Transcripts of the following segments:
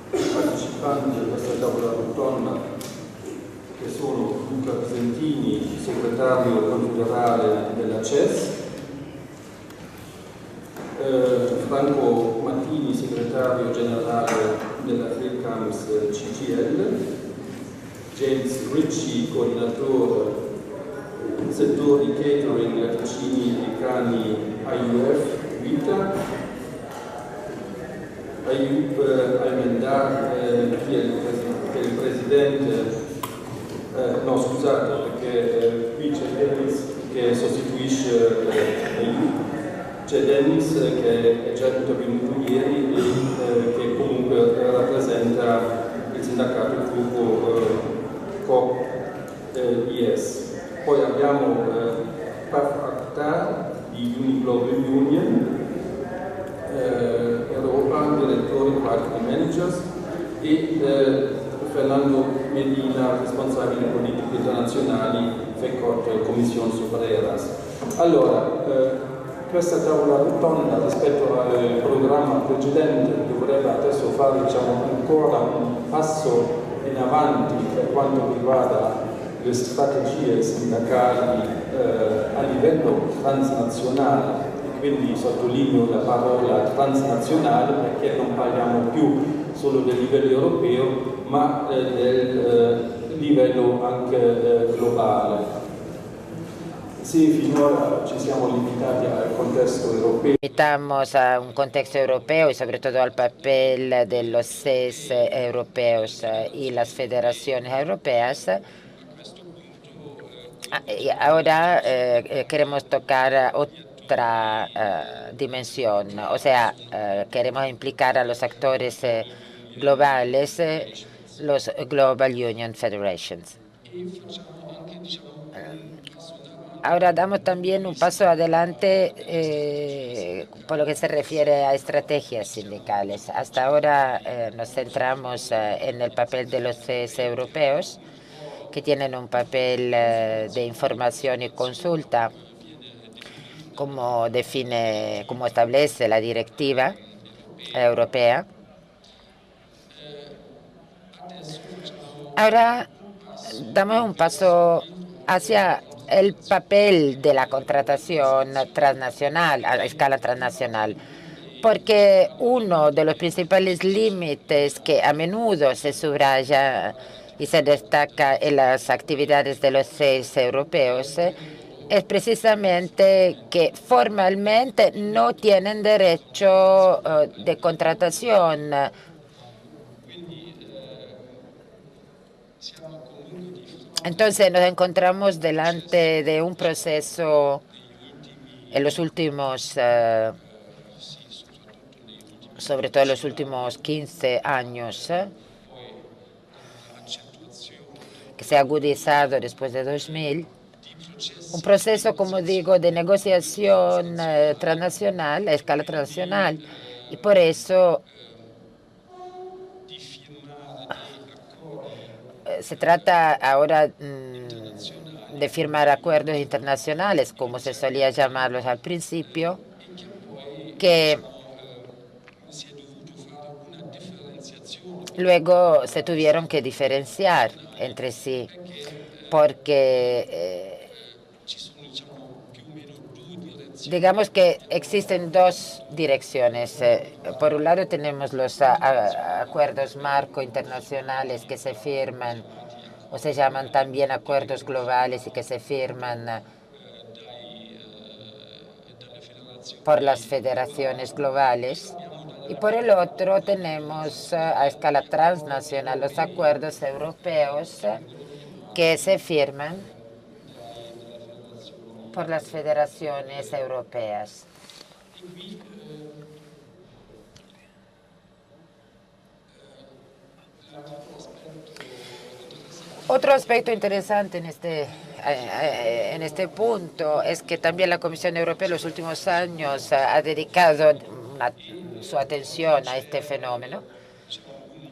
partecipanti a questa tavola rotonda, che sono Luca Cresentini, segretario confederale della CES, Franco Mattini, segretario generale della FECAMS CGL, James Ritchie, coordinatore settori catering, latticini e cani IUF Vita, Ayub Almendar, che è il presidente, no scusate, perché qui c'è Dennis che sostituisce Ayub, c'è Dennis che è già intervenuto ieri e che comunque rappresenta il sindacato, il gruppo COP-IS. Poi abbiamo Paf Akhtar di Uniglobal Union, Europa, direttore Marketing Managers, e Fernando Medina, responsabile politiche internazionali, FECOT, Commissione Sobreras. Allora, questa tavola rotonda rispetto al programma precedente dovrebbe adesso fare ancora un passo in avanti per quanto riguarda le strategie sindacali a livello transnazionale, e quindi sottolineo la parola transnazionale perché non parliamo più solo del livello europeo ma del livello anche globale. Sì, finora ci siamo limitati al contesto europeo. Limitamos a un contexto europeo y sobre todo al papel de los CES europeos y las federaciones europeas. Y ahora queremos tocar otra dimensión, o sea, queremos implicar a los actores globales, los Global Union Federations. Ahora damos también un paso adelante por lo que se refiere a estrategias sindicales. Hasta ahora nos centramos en el papel de los CES europeos, que tienen un papel de información y consulta, como establece la directiva europea. Ahora damos un paso hacia el papel de la contratación transnacional, a escala transnacional, porque uno de los principales límites que a menudo se subraya y se destaca en las actividades de los CES europeos es precisamente que formalmente no tienen derecho de contratación. Entonces nos encontramos delante de un proceso en los últimos, sobre todo en los últimos 15 años, que se ha agudizado después de 2000, un proceso, como digo, de negociación transnacional, a escala transnacional, y por eso se trata ahora de firmar acuerdos internacionales, como se solía llamarlos al principio, que luego se tuvieron que diferenciar entre sí, porque digamos que existen dos direcciones. Por un lado tenemos los acuerdos marco internacionales que se firman o se llaman también acuerdos globales y que se firman por las federaciones globales. Y por el otro tenemos a escala transnacional los acuerdos europeos que se firman por las federaciones europeas. Otro aspecto interesante en este punto es que también la Comisión Europea en los últimos años ha dedicado su atención a este fenómeno.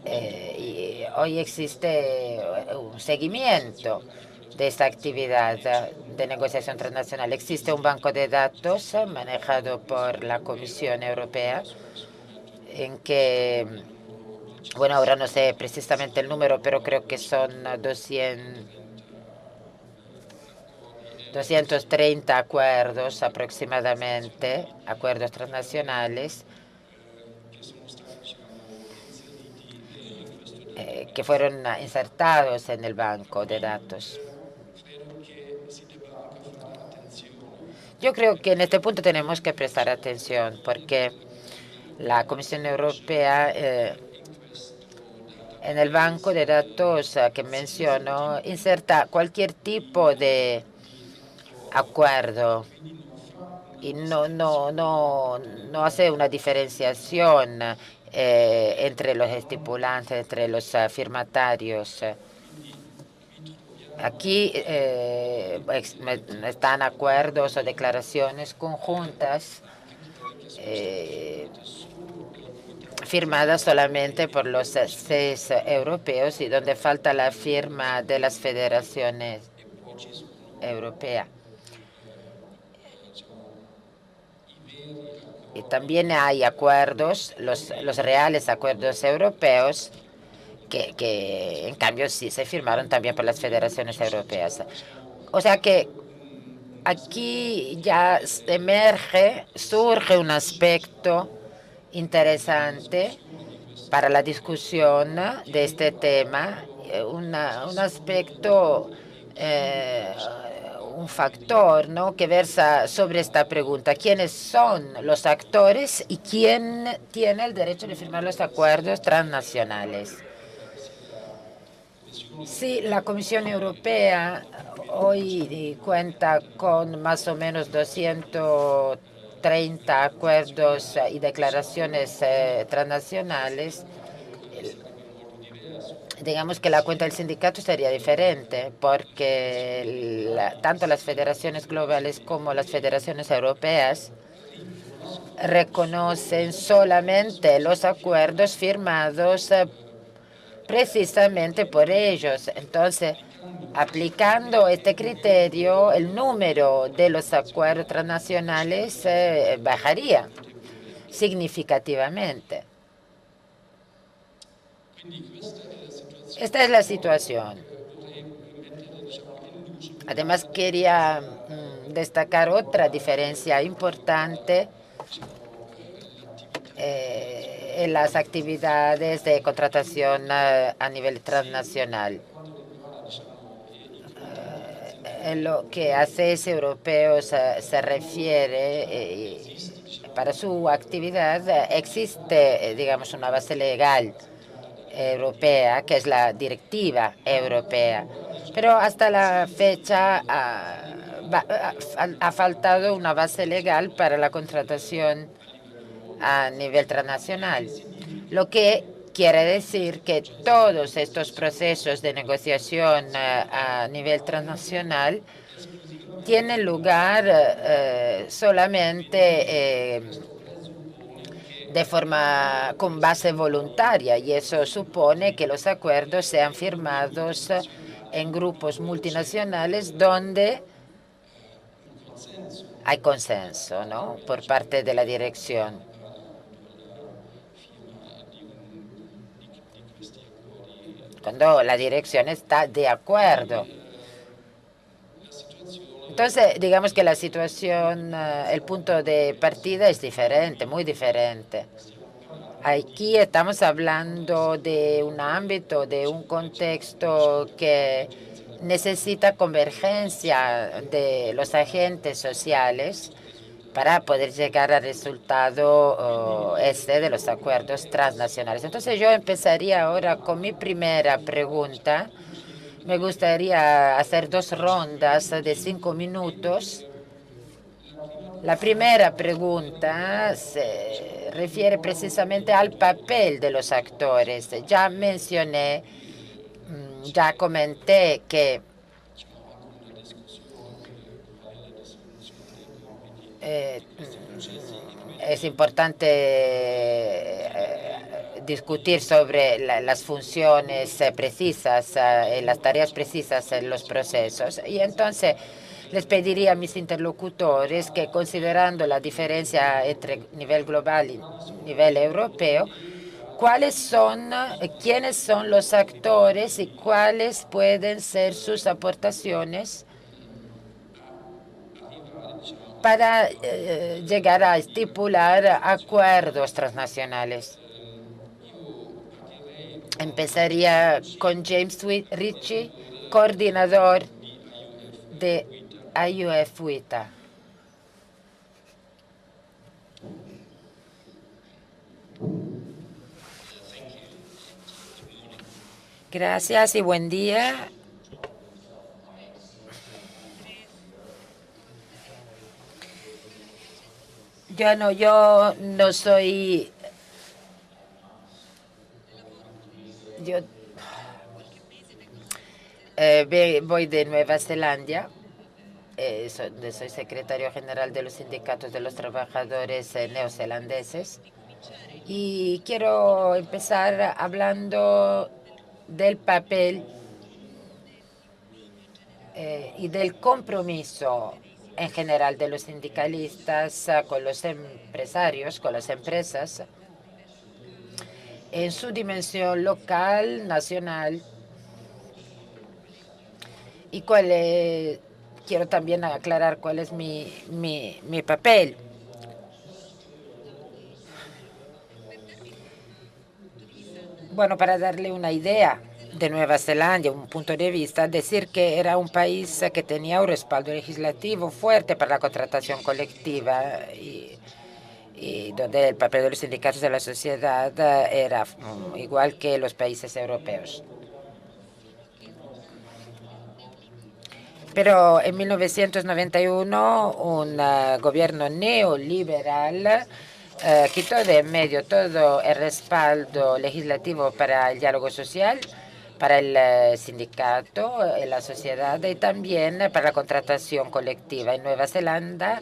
Y hoy existe un seguimiento de esta actividad de negociación transnacional. Existe un banco de datos manejado por la Comisión Europea en que Bueno, ahora no sé precisamente el número, pero creo que son 230 acuerdos aproximadamente, acuerdos transnacionales, que fueron insertados en el banco de datos. Yo creo que en este punto tenemos que prestar atención porque la Comisión Europea en el banco de datos que menciono inserta cualquier tipo de acuerdo y no hace una diferenciación entre los estipulantes, entre los firmatarios. Aquí están acuerdos o declaraciones conjuntas firmadas solamente por los 6 europeos y donde falta la firma de las federaciones europeas. Y también hay acuerdos, los reales acuerdos europeos, que en cambio sí se firmaron también por las federaciones europeas. O sea que aquí ya surge un aspecto interesante para la discusión de este tema, un aspecto, un factor, ¿no?, que versa sobre esta pregunta: ¿quiénes son los actores y quién tiene el derecho de firmar los acuerdos transnacionales? Sí, la Comisión Europea hoy cuenta con más o menos 230 acuerdos y declaraciones transnacionales. Digamos que la cuenta del sindicato sería diferente porque tanto las federaciones globales como las federaciones europeas reconocen solamente los acuerdos firmados precisamente por ellos. Entonces, aplicando este criterio, el número de los acuerdos transnacionales bajaría significativamente. Esta es la situación. Además, quería destacar otra diferencia importante en las actividades de contratación a nivel transnacional. En lo que a CES europeos se refiere, para su actividad existe, digamos, una base legal europea, que es la Directiva Europea. Pero hasta la fecha ha faltado una base legal para la contratación a nivel transnacional, lo que quiere decir que todos estos procesos de negociación a nivel transnacional tienen lugar solamente de forma con base voluntaria, y eso supone que los acuerdos sean firmados en grupos multinacionales donde hay consenso, ¿no?, por parte de la dirección. Cuando la dirección está de acuerdo. Entonces, digamos que la situación, el punto de partida es diferente, muy diferente. Aquí estamos hablando de un ámbito, de un contexto que necesita convergencia de los agentes sociales para poder llegar al resultado de los acuerdos transnacionales. Entonces, yo empezaría ahora con mi primera pregunta. Me gustaría hacer 2 rondas de 5 minutos. La primera pregunta se refiere precisamente al papel de los actores. Ya mencioné, ya comenté que es importante discutir sobre las funciones precisas, las tareas precisas en los procesos. Y entonces les pediría a mis interlocutores que, considerando la diferencia entre nivel global y nivel europeo, quiénes son los actores y cuáles pueden ser sus aportaciones para llegar a estipular acuerdos transnacionales. Empezaría con James Ritchie, coordinador de IUF-WITA. Gracias y buen día. Yo no soy... voy de Nueva Zelanda. Soy secretario general de los sindicatos de los trabajadores neozelandeses. Y quiero empezar hablando del papel y del compromiso en general de los sindicalistas con los empresarios, con las empresas, en su dimensión local, nacional, y quiero también aclarar cuál es mi papel. Bueno, para darle una idea de Nueva Zelanda, un punto de vista, decir que era un país que tenía un respaldo legislativo fuerte para la contratación colectiva y donde el papel de los sindicatos de la sociedad era igual que los países europeos. Pero en 1991 un gobierno neoliberal quitó de en medio todo el respaldo legislativo para el diálogo social, para el sindicato, la sociedad y también para la contratación colectiva. En Nueva Zelanda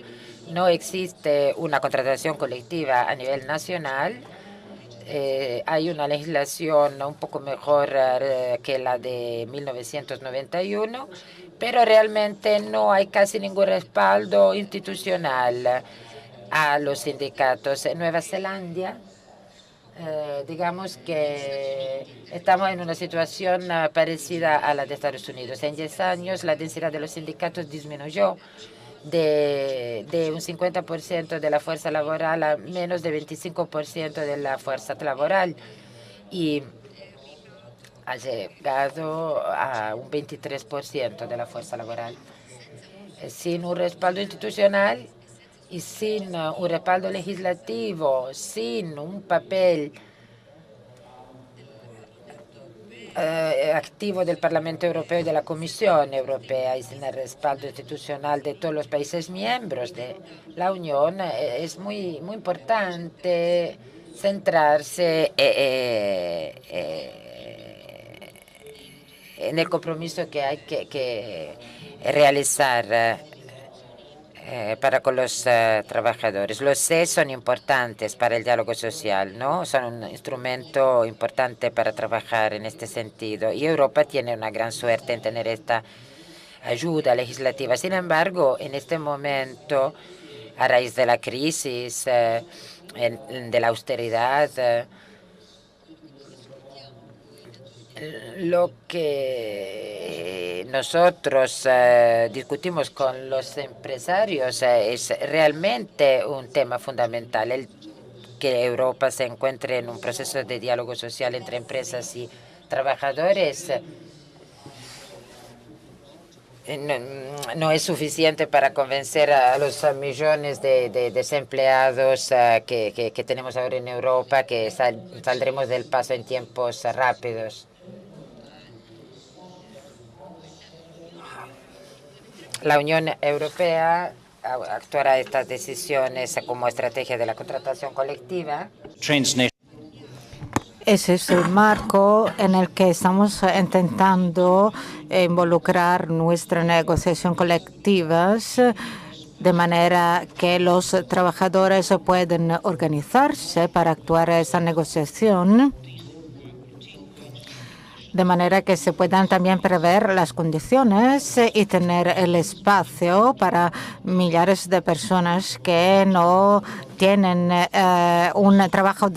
no existe una contratación colectiva a nivel nacional. Hay una legislación un poco mejor que la de 1991, pero realmente no hay casi ningún respaldo institucional a los sindicatos. En Nueva Zelanda, digamos que estamos en una situación parecida a la de Estados Unidos. En 10 años, la densidad de los sindicatos disminuyó de un 50% de la fuerza laboral a menos de 25% de la fuerza laboral y ha llegado a un 23% de la fuerza laboral. Sin un respaldo institucional y sin un respaldo legislativo, sin un papel activo del Parlamento Europeo y de la Comisión Europea y sin el respaldo institucional de todos los países miembros de la Unión, es muy importante centrarse en el compromiso que hay que realizar para con los trabajadores. Los CES son importantes para el diálogo social, ¿no? Son un instrumento importante para trabajar en este sentido. Y Europa tiene una gran suerte en tener esta ayuda legislativa. Sin embargo, en este momento, a raíz de la crisis, de la austeridad, lo que nosotros discutimos con los empresarios es realmente un tema fundamental, el que Europa se encuentre en un proceso de diálogo social entre empresas y trabajadores. No es suficiente para convencer a los millones de desempleados que tenemos ahora en Europa que saldremos del paso en tiempos rápidos. La Unión Europea actuará estas decisiones como estrategia de la contratación colectiva. Ese es el marco en el que estamos intentando involucrar nuestras negociaciones colectivas de manera que los trabajadores puedan organizarse para actuar en esa negociación de manera que se puedan también prever las condiciones y tener el espacio para millares de personas que no tienen un trabajo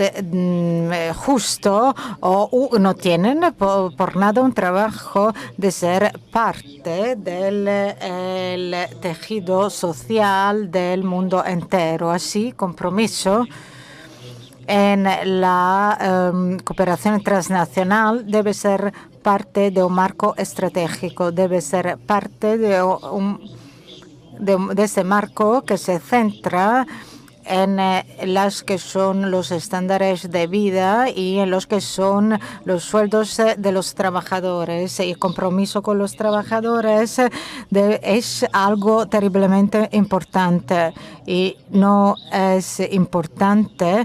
justo o no tienen por nada un trabajo de ser parte del tejido social del mundo entero. Así, compromiso en la cooperación transnacional debe ser parte de un marco estratégico, debe ser parte de ese marco que se centra en las que son los estándares de vida y en los que son los sueldos de los trabajadores. Y el compromiso con los trabajadores es algo terriblemente importante y no es importante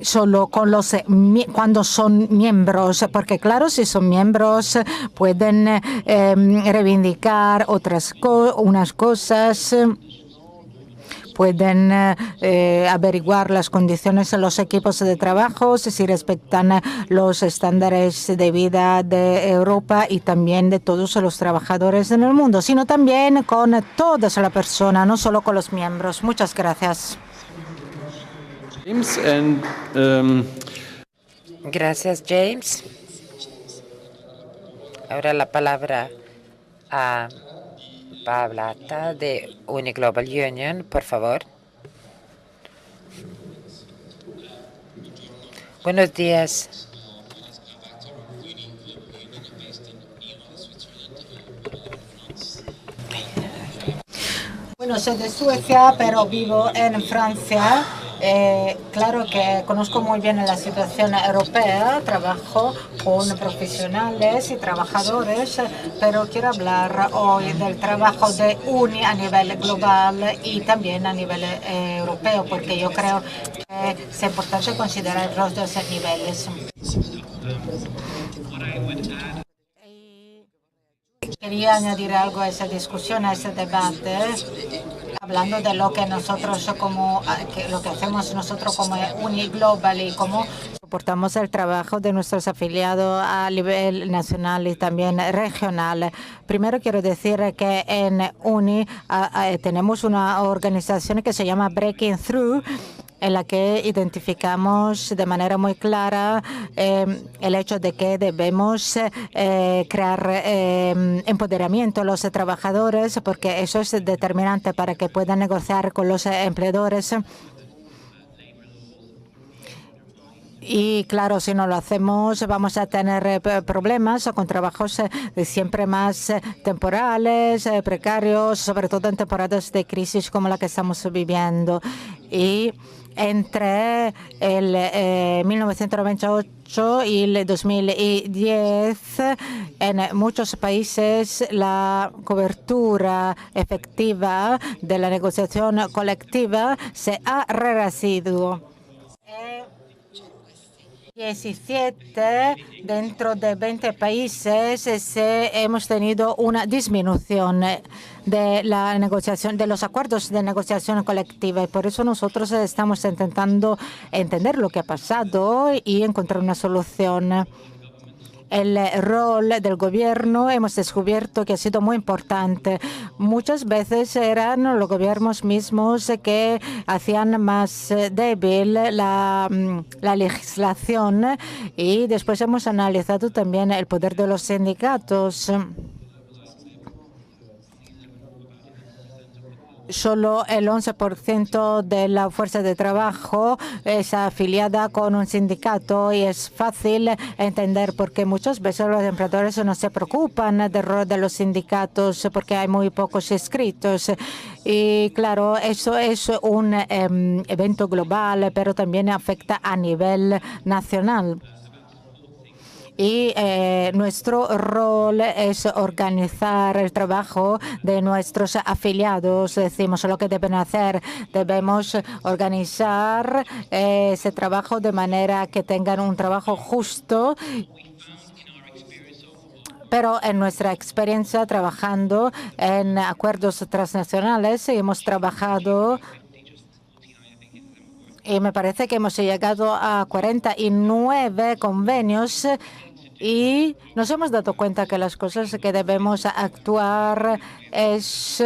solo con cuando son miembros, porque claro, si son miembros pueden reivindicar unas cosas, pueden averiguar las condiciones en los equipos de trabajo, si respetan los estándares de vida de Europa y también de todos los trabajadores en el mundo, sino también con todas las personas, no solo con los miembros. Muchas gracias. James Gracias, James. Ahora la palabra a Pablo Atta de Uniglobal Union, por favor. Buenos días. Bueno, soy de Suecia, pero vivo en Francia. Claro que conozco muy bien la situación europea, trabajo con profesionales y trabajadores, pero quiero hablar hoy del trabajo de UNI a nivel global y también a nivel europeo, porque yo creo que es importante considerar los dos niveles. Quería añadir algo a esa discusión, a ese debate, hablando de lo que nosotros lo que hacemos nosotros como Uniglobal y cómo soportamos el trabajo de nuestros afiliados a nivel nacional y también regional. Primero quiero decir que en UNI tenemos una organización que se llama Breaking Through, en la que identificamos de manera muy clara el hecho de que debemos crear empoderamiento a los trabajadores, porque eso es determinante para que puedan negociar con los empleadores. Y claro, si no lo hacemos, vamos a tener problemas con trabajos siempre más temporales, precarios, sobre todo en temporadas de crisis como la que estamos viviendo. Y entre el 1998 y el 2010, en muchos países la cobertura efectiva de la negociación colectiva se ha reducido. 17 dentro de 20 países hemos tenido una disminución de la negociación, de los acuerdos de negociación colectiva, y por eso nosotros estamos intentando entender lo que ha pasado y encontrar una solución. El rol del gobierno hemos descubierto que ha sido muy importante. Muchas veces eran los gobiernos mismos que hacían más débil la legislación, y después hemos analizado también el poder de los sindicatos. Solo el 11% de la fuerza de trabajo es afiliada con un sindicato, y es fácil entender porque muchas veces los empleadores no se preocupan del rol de los sindicatos porque hay muy pocos inscritos. Y claro, eso es un evento global, pero también afecta a nivel nacional. Y nuestro rol es organizar el trabajo de nuestros afiliados. Decimos lo que deben hacer. Debemos organizar ese trabajo de manera que tengan un trabajo justo. Pero en nuestra experiencia trabajando en acuerdos transnacionales hemos trabajado Y me parece que hemos llegado a 49 convenios y nos hemos dado cuenta que las cosas que debemos actuar es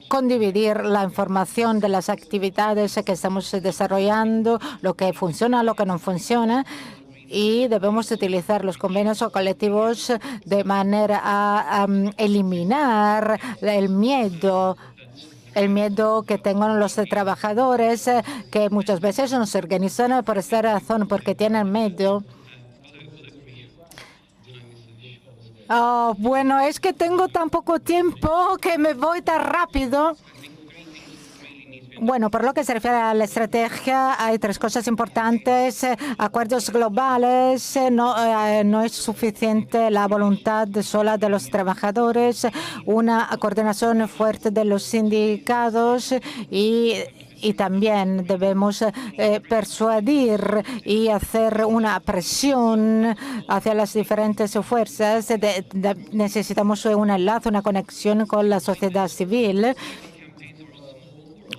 condividir la información de las actividades que estamos desarrollando, lo que funciona, lo que no funciona, y debemos utilizar los convenios o colectivos de manera a eliminar el miedo que tengan los trabajadores, que muchas veces no se organizan por esta razón, porque tienen miedo. Bueno, es que tengo tan poco tiempo que me voy tan rápido. Bueno, por lo que se refiere a la estrategia, hay tres cosas importantes. Acuerdos globales, no es suficiente la voluntad sola de los trabajadores, una coordinación fuerte de los sindicatos y también debemos persuadir y hacer una presión hacia las diferentes fuerzas. Necesitamos un enlace, una conexión con la sociedad civil.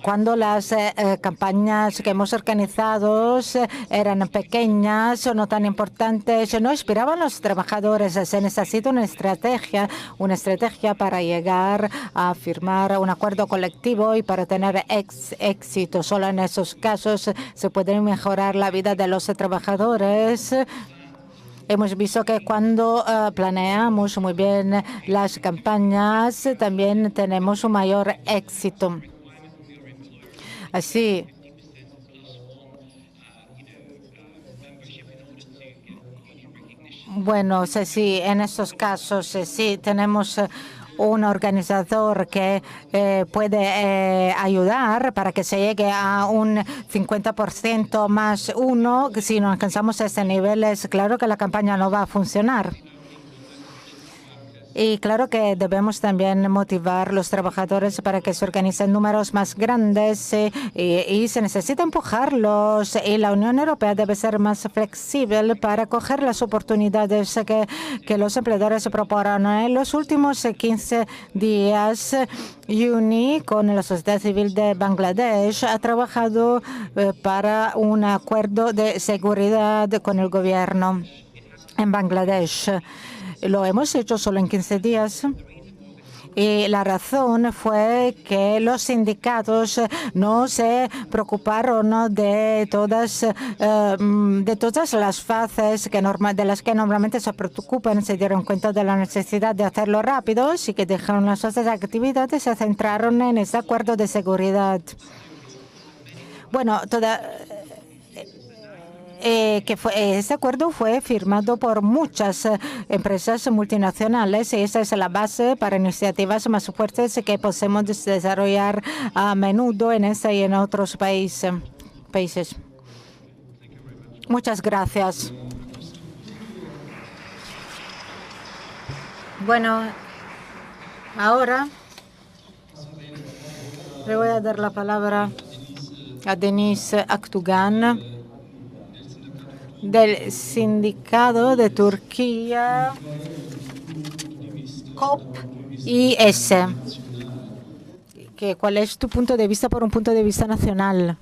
Cuando las campañas que hemos organizado eran pequeñas o no tan importantes, no inspiraban a los trabajadores. Se necesita una estrategia para llegar a firmar un acuerdo colectivo y para tener éxito. Solo en esos casos se puede mejorar la vida de los trabajadores. Hemos visto que cuando planeamos muy bien las campañas, también tenemos un mayor éxito. Así, bueno, sí, en estos casos sí tenemos un organizador que puede ayudar para que se llegue a un 50% más uno. Si no alcanzamos ese nivel, es claro que la campaña no va a funcionar. Y claro que debemos también motivar a los trabajadores para que se organicen números más grandes y se necesita empujarlos. Y la Unión Europea debe ser más flexible para coger las oportunidades que los empleadores proponen. En los últimos 15 días, UNI, con la sociedad civil de Bangladesh, ha trabajado para un acuerdo de seguridad con el gobierno en Bangladesh. Lo hemos hecho solo en 15 días. Y la razón fue que los sindicatos no se preocuparon de todas las fases de las que normalmente se preocupan. Se dieron cuenta de la necesidad de hacerlo rápido, así que dejaron las otras actividades y se centraron en ese acuerdo de seguridad. Bueno, este acuerdo fue firmado por muchas empresas multinacionales y esa es la base para iniciativas más fuertes que podemos desarrollar a menudo en este y en otros países. Muchas gracias. Bueno, ahora le voy a dar la palabra a Denise Aktugan, del sindicato de Turquía COP-IS. ¿Cuál es tu punto de vista por un punto de vista nacional?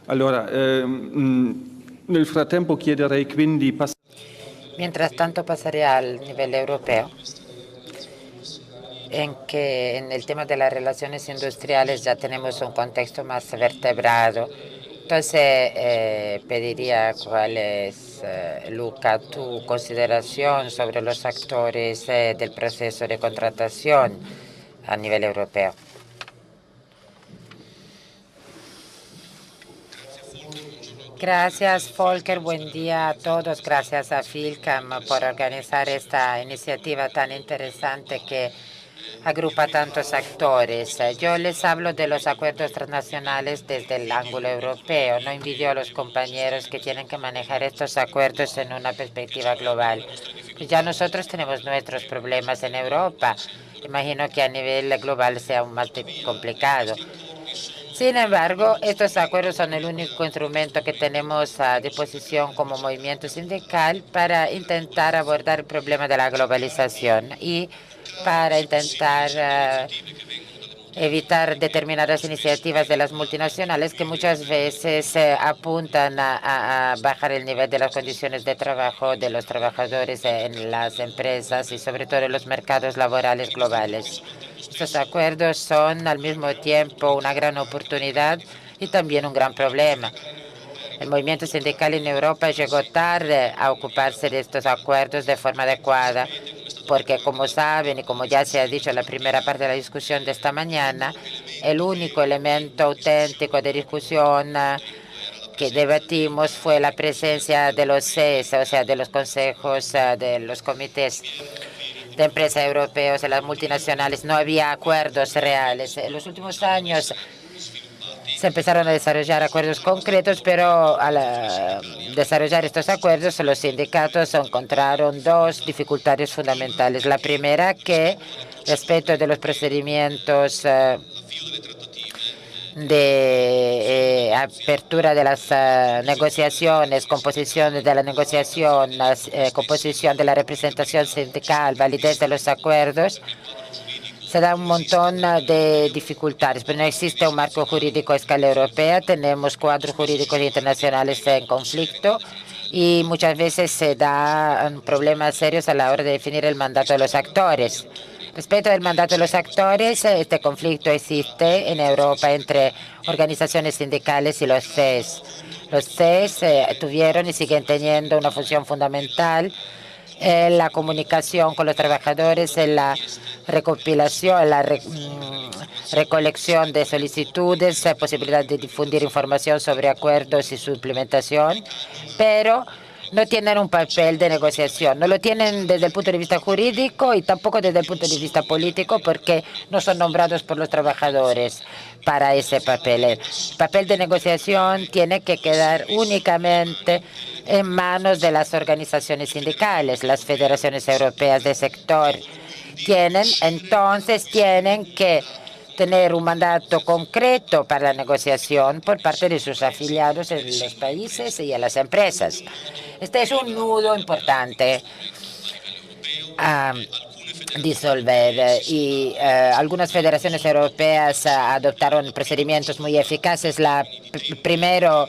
Allora, nel frattempo chiederei quindi Mientras tanto pasaré al nivel europeo, en que en el tema de las relaciones industriales ya tenemos un contexto más vertebrado. Entonces, pediría cuál es, Luca, tu consideración sobre los actores del proceso de contratación a nivel europeo. Gracias, Volker. Buen día a todos. Gracias a FILCAM por organizar esta iniciativa tan interesante que agrupa tantos actores. Yo les hablo de los acuerdos transnacionales desde el ángulo europeo. No envidio a los compañeros que tienen que manejar estos acuerdos en una perspectiva global. Ya nosotros tenemos nuestros problemas en Europa. Imagino que a nivel global sea aún más complicado. Sin embargo, estos acuerdos son el único instrumento que tenemos a disposición como movimiento sindical para intentar abordar el problema de la globalización y para intentar evitar determinadas iniciativas de las multinacionales que muchas veces apuntan a bajar el nivel de las condiciones de trabajo de los trabajadores en las empresas y sobre todo en los mercados laborales globales. Estos acuerdos son al mismo tiempo una gran oportunidad y también un gran problema. El movimiento sindical en Europa llegó tarde a ocuparse de estos acuerdos de forma adecuada, porque como saben y como ya se ha dicho en la primera parte de la discusión de esta mañana, el único elemento auténtico de discusión que debatimos fue la presencia de los CES, o sea, de los consejos, de los comités de empresas europeos, de las multinacionales. No había acuerdos reales. En los últimos años se empezaron a desarrollar acuerdos concretos, pero al desarrollar estos acuerdos, los sindicatos encontraron dos dificultades fundamentales. La primera, que respecto de los procedimientos de apertura de las negociaciones, composición de la negociación, composición de la representación sindical, validez de los acuerdos, se da un montón de dificultades, pero no existe un marco jurídico a escala europea. Tenemos cuadros jurídicos internacionales en conflicto y muchas veces se dan problemas serios a la hora de definir el mandato de los actores. Respecto al mandato de los actores, este conflicto existe en Europa entre organizaciones sindicales y los CES. Los CES tuvieron y siguen teniendo una función fundamental en la comunicación con los trabajadores, en la recopilación, en la recolección de solicitudes, posibilidad de difundir información sobre acuerdos y su implementación, pero no tienen un papel de negociación. No lo tienen desde el punto de vista jurídico y tampoco desde el punto de vista político, porque no son nombrados por los trabajadores para ese papel. El papel de negociación tiene que quedar únicamente en manos de las organizaciones sindicales. Las federaciones europeas del sector tienen que tener un mandato concreto para la negociación por parte de sus afiliados en los países y en las empresas. Este es un nudo importante a disolver y algunas federaciones europeas adoptaron procedimientos muy eficaces. Primero,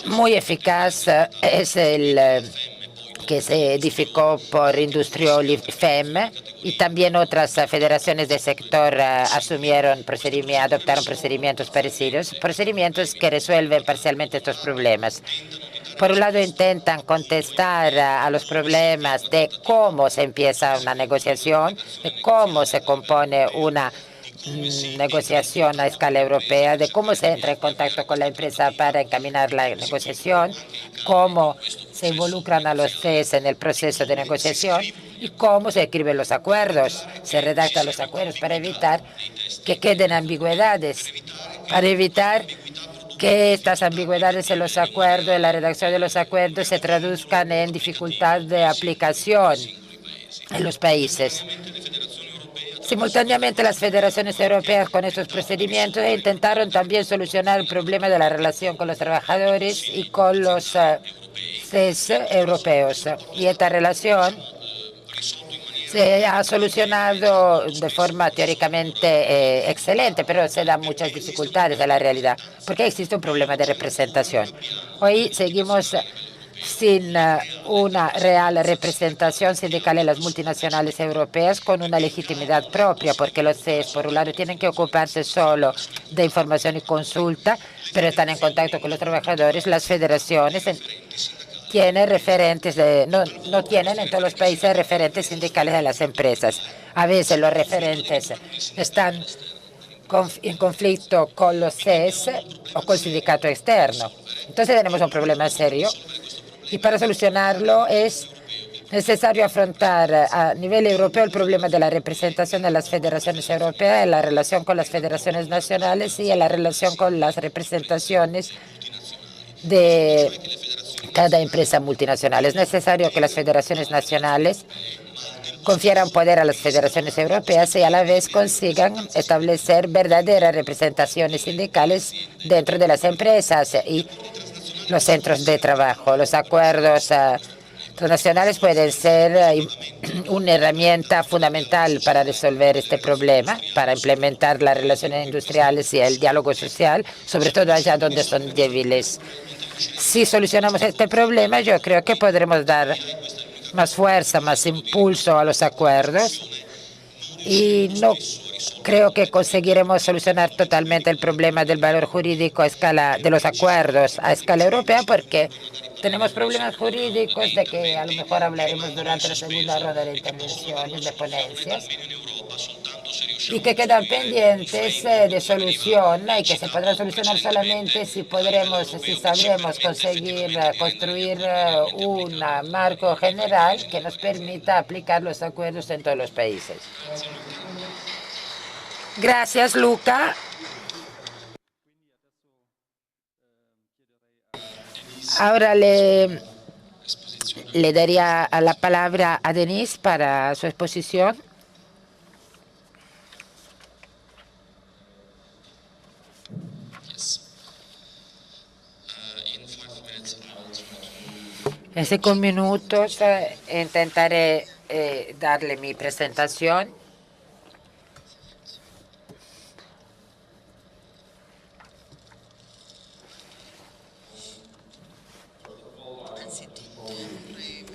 muy eficaz es el que se edificó por Industriol FEM, y también otras federaciones del sector adoptaron procedimientos parecidos, procedimientos que resuelven parcialmente estos problemas. Por un lado, intentan contestar a los problemas de cómo se empieza una negociación, de cómo se compone una negociación a escala europea, de cómo se entra en contacto con la empresa para encaminar la negociación, cómo se involucran a los CES en el proceso de negociación y cómo se escriben los acuerdos, se redactan los acuerdos para evitar que queden ambigüedades, para evitar que estas ambigüedades en los acuerdos, en la redacción de los acuerdos, se traduzcan en dificultad de aplicación en los países. Simultáneamente, las federaciones europeas con estos procedimientos intentaron también solucionar el problema de la relación con los trabajadores y con los CES europeos. Y esta relación se ha solucionado de forma teóricamente excelente, pero se dan muchas dificultades a la realidad, porque existe un problema de representación. Hoy seguimos sin una real representación sindical en las multinacionales europeas con una legitimidad propia, porque los CES, por un lado, tienen que ocuparse solo de información y consulta, pero están en contacto con los trabajadores. Las federaciones tienen referentes, no tienen en todos los países referentes sindicales de las empresas. A veces los referentes están en conflicto con los CES o con el sindicato externo. Entonces tenemos un problema serio. Y para solucionarlo es necesario afrontar a nivel europeo el problema de la representación de las federaciones europeas, en la relación con las federaciones nacionales y en la relación con las representaciones de cada empresa multinacional. Es necesario que las federaciones nacionales confieran poder a las federaciones europeas y a la vez consigan establecer verdaderas representaciones sindicales dentro de las empresas y los centros de trabajo. Los acuerdos transnacionales pueden ser una herramienta fundamental para resolver este problema, para implementar las relaciones industriales y el diálogo social, sobre todo allá donde son débiles. Si solucionamos este problema, yo creo que podremos dar más fuerza, más impulso a los acuerdos y no creo que conseguiremos solucionar totalmente el problema del valor jurídico a escala de los acuerdos a escala europea, porque tenemos problemas jurídicos de que a lo mejor hablaremos durante la segunda ronda de intervenciones, de ponencias, y que quedan pendientes de solución y que se podrán solucionar solamente si sabremos conseguir construir un marco general que nos permita aplicar los acuerdos en todos los países. Gracias, Luca. Ahora le daría la palabra a Denise para su exposición. En 5 minutos intentaré darle mi presentación.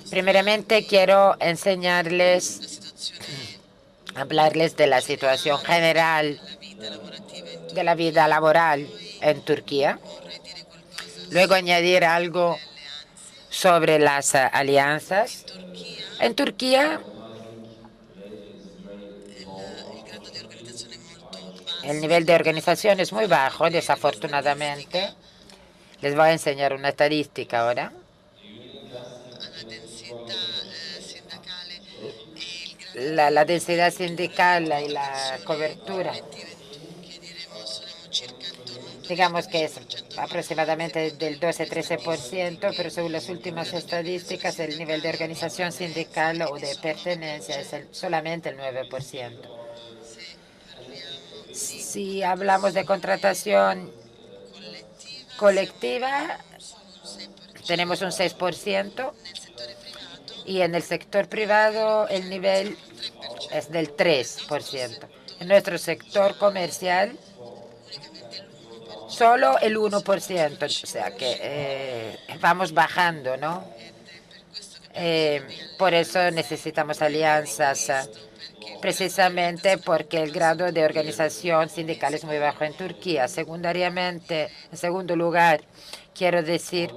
Primeramente quiero hablarles de la situación general de la vida laboral en Turquía. Luego añadir algo sobre las alianzas. En Turquía, el nivel de organización es muy bajo, desafortunadamente. Les voy a enseñar una estadística ahora. La densidad sindical y la cobertura, digamos que es aproximadamente del 12-13%, pero según las últimas estadísticas, el nivel de organización sindical o de pertenencia es solamente el 9%. Si hablamos de contratación colectiva, tenemos un 6%, y en el sector privado el nivel es del 3%. En nuestro sector comercial, solo el 1%, o sea que vamos bajando, ¿no? Por eso necesitamos alianzas, precisamente porque el grado de organización sindical es muy bajo en Turquía. Secundariamente, en segundo lugar, quiero decir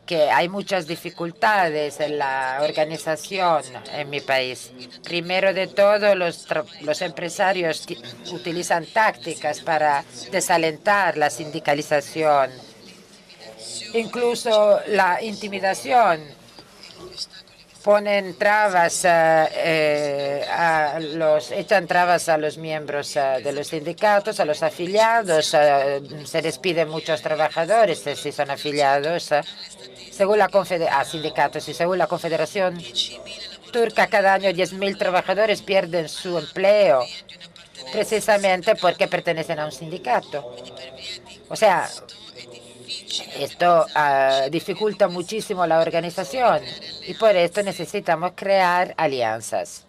que hay muchas dificultades en la organización en mi país. Primero de todo, los empresarios utilizan tácticas para desalentar la sindicalización, incluso la intimidación. Ponen trabas echan trabas a los miembros de los sindicatos, a los afiliados. Se despiden muchos trabajadores si son afiliados según a sindicatos, y según la Confederación Turca, cada año 10.000 trabajadores pierden su empleo precisamente porque pertenecen a un sindicato. O sea, esto dificulta muchísimo la organización y por esto necesitamos crear alianzas.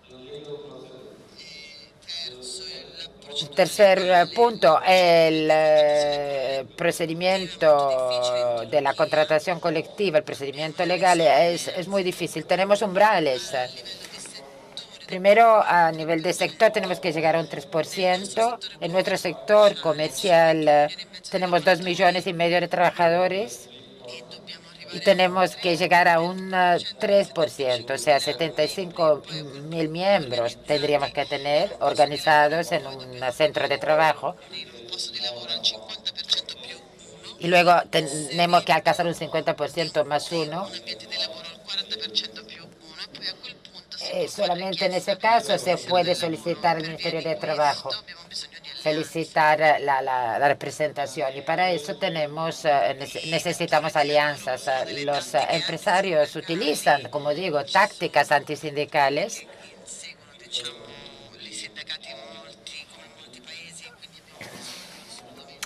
Tercer punto, el procedimiento de la contratación colectiva, el procedimiento legal es muy difícil. Tenemos umbrales. Primero, a nivel de sector, tenemos que llegar a un 3%. En nuestro sector comercial tenemos 2,5 millones de trabajadores y tenemos que llegar a un 3%, o sea, 75.000 miembros tendríamos que tener organizados en un centro de trabajo. Y luego tenemos que alcanzar un 50% más 1. Solamente en ese caso se puede solicitar al Ministerio de Trabajo. felicitar la representación. Y para eso necesitamos alianzas. Los empresarios utilizan, como digo, tácticas antisindicales.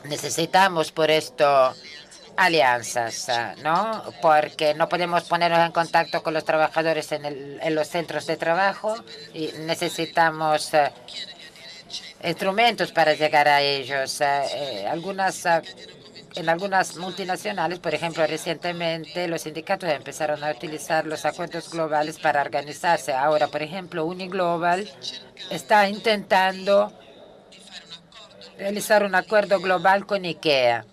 Necesitamos por esto alianzas, ¿no? Porque no podemos ponernos en contacto con los trabajadores en los centros de trabajo y necesitamos instrumentos para llegar a ellos. En algunas multinacionales, por ejemplo, recientemente los sindicatos empezaron a utilizar los acuerdos globales para organizarse. Ahora, por ejemplo, Uniglobal está intentando realizar un acuerdo global con IKEA.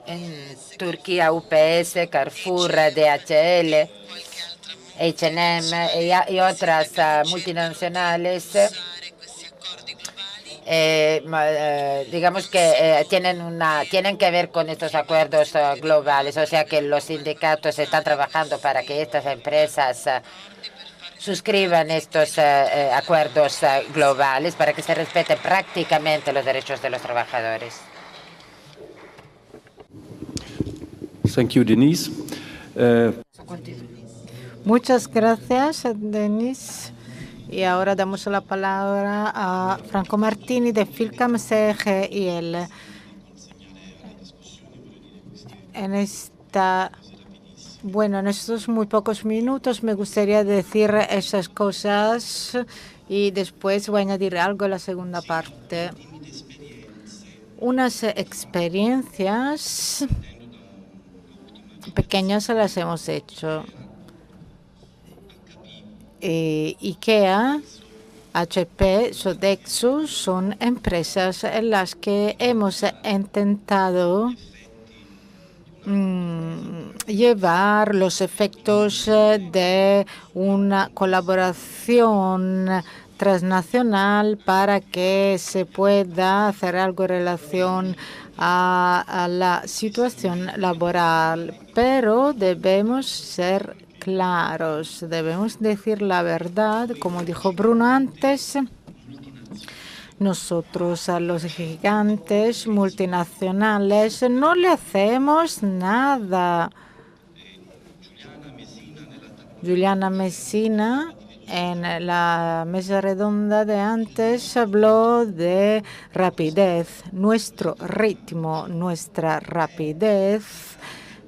En Turquía, UPS, Carrefour, DHL, H&M y otras multinacionales, digamos que tienen que ver con estos acuerdos globales. O sea que los sindicatos están trabajando para que estas empresas suscriban estos acuerdos globales para que se respeten prácticamente los derechos de los trabajadores. Thank you, Denise. Muchas gracias, Denise. Y ahora damos la palabra a Franco Martini de Filcam CGIL. En estos muy pocos minutos me gustaría decir esas cosas y después voy a añadir algo en la segunda parte. Unas experiencias pequeñas las hemos hecho. IKEA, HP, Sodexo son empresas en las que hemos intentado llevar los efectos de una colaboración transnacional para que se pueda hacer algo en relación a la situación laboral. Pero debemos ser claros, debemos decir la verdad, como dijo Bruno antes. Nosotros a los gigantes multinacionales no le hacemos nada. Giuliana Messina en la mesa redonda de antes habló de rapidez. Nuestro ritmo, nuestra rapidez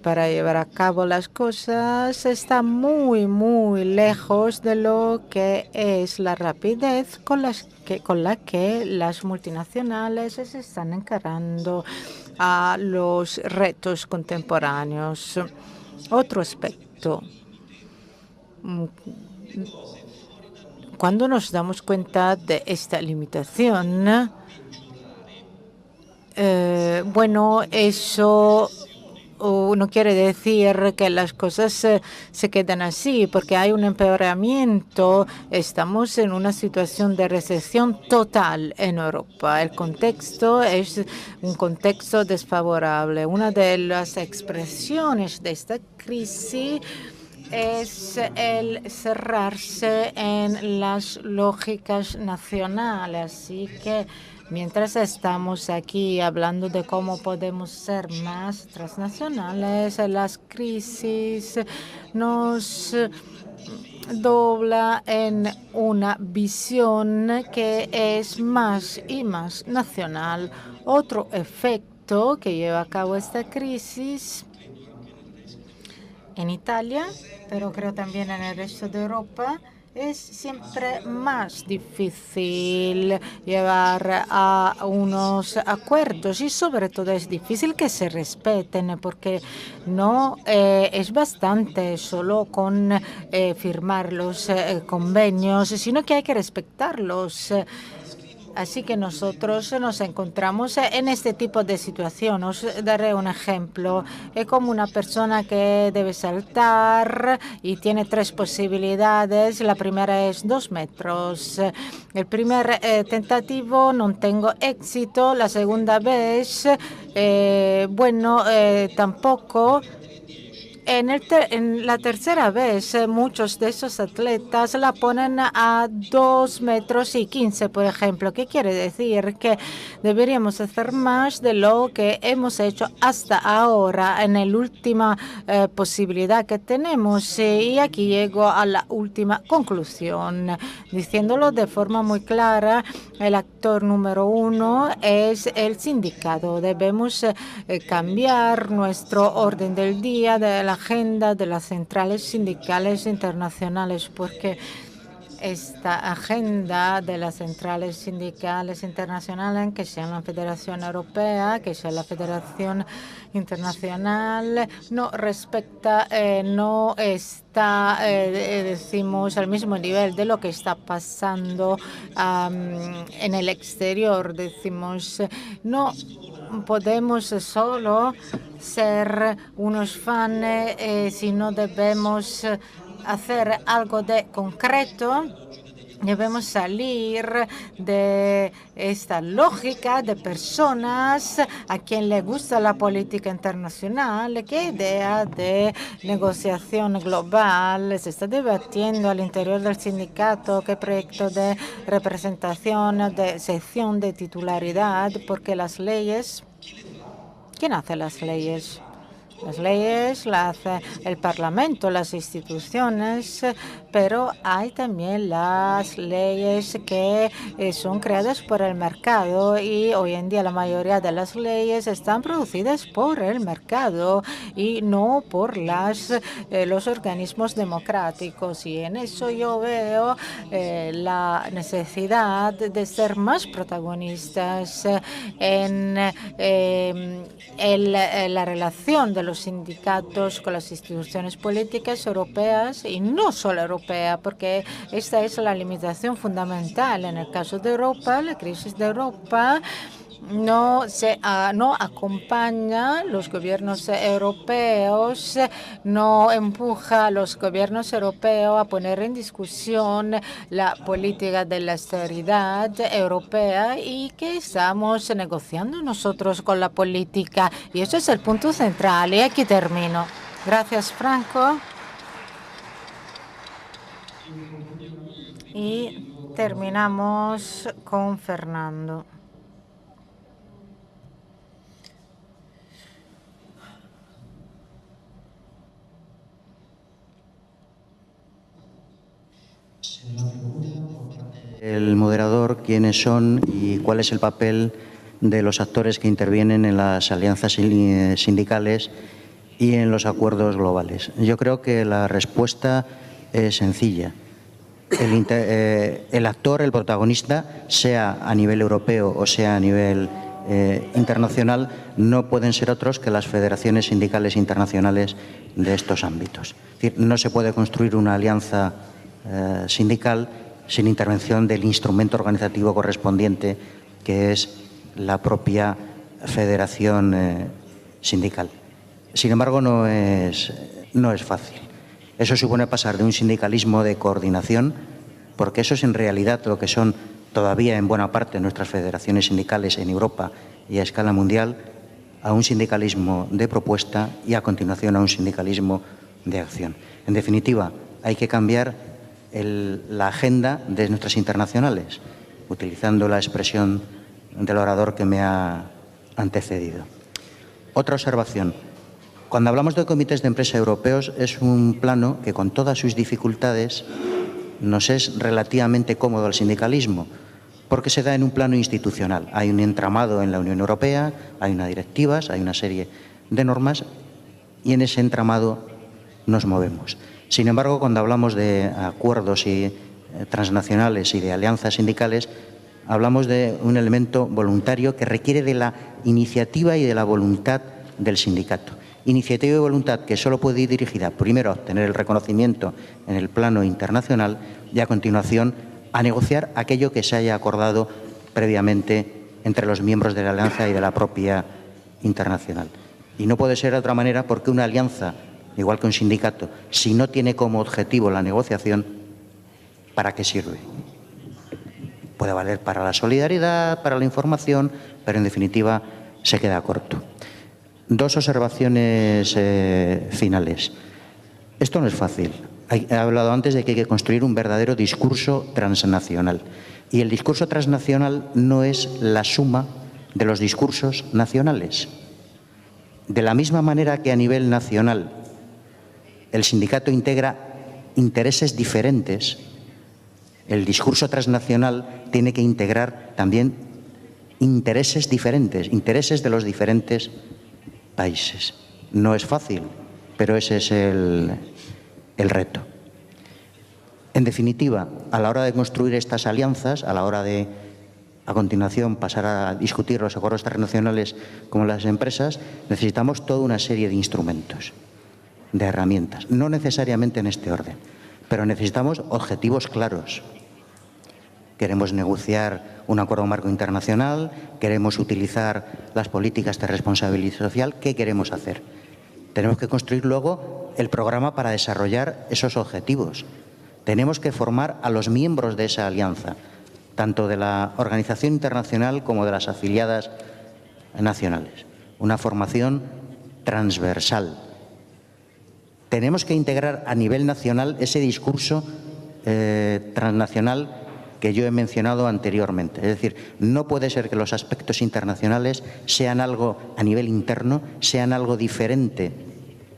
para llevar a cabo las cosas está muy, muy lejos de lo que es la rapidez con la que las multinacionales se están encarando a los retos contemporáneos. Otro aspecto. Cuando nos damos cuenta de esta limitación, eso no quiere decir que las cosas se quedan así, porque hay un empeoramiento. Estamos en una situación de recesión total en Europa. El contexto es un contexto desfavorable. Una de las expresiones de esta crisis es el cerrarse en las lógicas nacionales. Así que mientras estamos aquí hablando de cómo podemos ser más transnacionales, las crisis nos dobla en una visión que es más y más nacional. Otro efecto que lleva a cabo esta crisis en Italia, pero creo también en el resto de Europa, es siempre más difícil llevar a unos acuerdos y sobre todo es difícil que se respeten, porque no es bastante solo con firmar los convenios, sino que hay que respetarlos. Así que nosotros nos encontramos en este tipo de situación. Os daré un ejemplo. Es como una persona que debe saltar y tiene tres posibilidades. La primera es 2 metros. El primer tentativo no tengo éxito. La segunda vez, tampoco. En la tercera vez, muchos de esos atletas la ponen a 2,15 metros, por ejemplo. ¿Qué quiere decir? Que deberíamos hacer más de lo que hemos hecho hasta ahora en la última posibilidad que tenemos. Y aquí llego a la última conclusión, diciéndolo de forma muy clara. El actor número uno es el sindicato. Debemos cambiar nuestro orden del día, de la agenda de las centrales sindicales internacionales, porque esta agenda de las centrales sindicales internacionales, que sea la Federación Europea, que sea la Federación Internacional, no respecta, no está, decimos, al mismo nivel de lo que está pasando en el exterior. Decimos, no podemos solo ser unos fans, sino debemos hacer algo de concreto. Debemos salir de esta lógica de personas a quien le gusta la política internacional. ¿Qué idea de negociación global se está debatiendo al interior del sindicato? ¿Qué proyecto de representación, de sección de titularidad? Porque las leyes, ¿quién hace las leyes? Las leyes las hace el Parlamento, las instituciones, pero hay también las leyes que son creadas por el mercado, y hoy en día la mayoría de las leyes están producidas por el mercado y no por los organismos democráticos. Y en eso yo veo la necesidad de ser más protagonistas en la relación de los sindicatos con las instituciones políticas europeas, y no solo europea, porque esta es la limitación fundamental. En el caso de Europa, la crisis de Europa no acompaña los gobiernos europeos, no empuja a los gobiernos europeos a poner en discusión la política de la austeridad europea, y que estamos negociando nosotros con la política. Y eso es el punto central. Y aquí termino. Gracias, Franco. Y terminamos con Fernando. El moderador, quiénes son y cuál es el papel de los actores que intervienen en las alianzas sindicales y en los acuerdos globales. Yo creo que la respuesta es sencilla. El actor, el protagonista, sea a nivel europeo o sea a nivel internacional, no pueden ser otros que las federaciones sindicales internacionales de estos ámbitos. Es decir, no se puede construir una alianza sindical sin intervención del instrumento organizativo correspondiente, que es la propia federación sindical. Sin embargo, no es fácil. Eso supone pasar de un sindicalismo de coordinación, porque eso es en realidad lo que son todavía en buena parte nuestras federaciones sindicales en Europa y a escala mundial, a un sindicalismo de propuesta y a continuación a un sindicalismo de acción. En definitiva, hay que cambiar la agenda de nuestras internacionales, utilizando la expresión del orador que me ha antecedido. Otra observación. Cuando hablamos de comités de empresa europeos, es un plano que, con todas sus dificultades, nos es relativamente cómodo al sindicalismo, porque se da en un plano institucional. Hay un entramado en la Unión Europea, hay unas directivas, hay una serie de normas, y en ese entramado nos movemos. Sin embargo, cuando hablamos de acuerdos transnacionales y de alianzas sindicales, hablamos de un elemento voluntario que requiere de la iniciativa y de la voluntad del sindicato. Iniciativa y voluntad que solo puede ir dirigida, primero, a obtener el reconocimiento en el plano internacional y, a continuación, a negociar aquello que se haya acordado previamente entre los miembros de la alianza y de la propia internacional. Y no puede ser de otra manera, porque una alianza, igual que un sindicato, si no tiene como objetivo la negociación, ¿para qué sirve? Puede valer para la solidaridad, para la información, pero en definitiva se queda corto. Dos observaciones finales. Esto no es fácil. He hablado antes de que hay que construir un verdadero discurso transnacional. Y el discurso transnacional no es la suma de los discursos nacionales. De la misma manera que a nivel nacional el sindicato integra intereses diferentes, el discurso transnacional tiene que integrar también intereses diferentes, intereses de los diferentes países. No es fácil, pero ese es el reto. En definitiva, a la hora de construir estas alianzas, a la hora de, a continuación, pasar a discutir los acuerdos transnacionales con las empresas, necesitamos toda una serie de instrumentos, de herramientas, no necesariamente en este orden, pero necesitamos objetivos claros. Queremos negociar un acuerdo marco internacional, queremos utilizar las políticas de responsabilidad social. ¿Qué queremos hacer? Tenemos que construir luego el programa para desarrollar esos objetivos. Tenemos que formar a los miembros de esa alianza, tanto de la organización internacional como de las afiliadas nacionales. Una formación transversal. Tenemos que integrar a nivel nacional ese discurso transnacional que yo he mencionado anteriormente. Es decir, no puede ser que los aspectos internacionales sean algo a nivel interno, sean algo diferente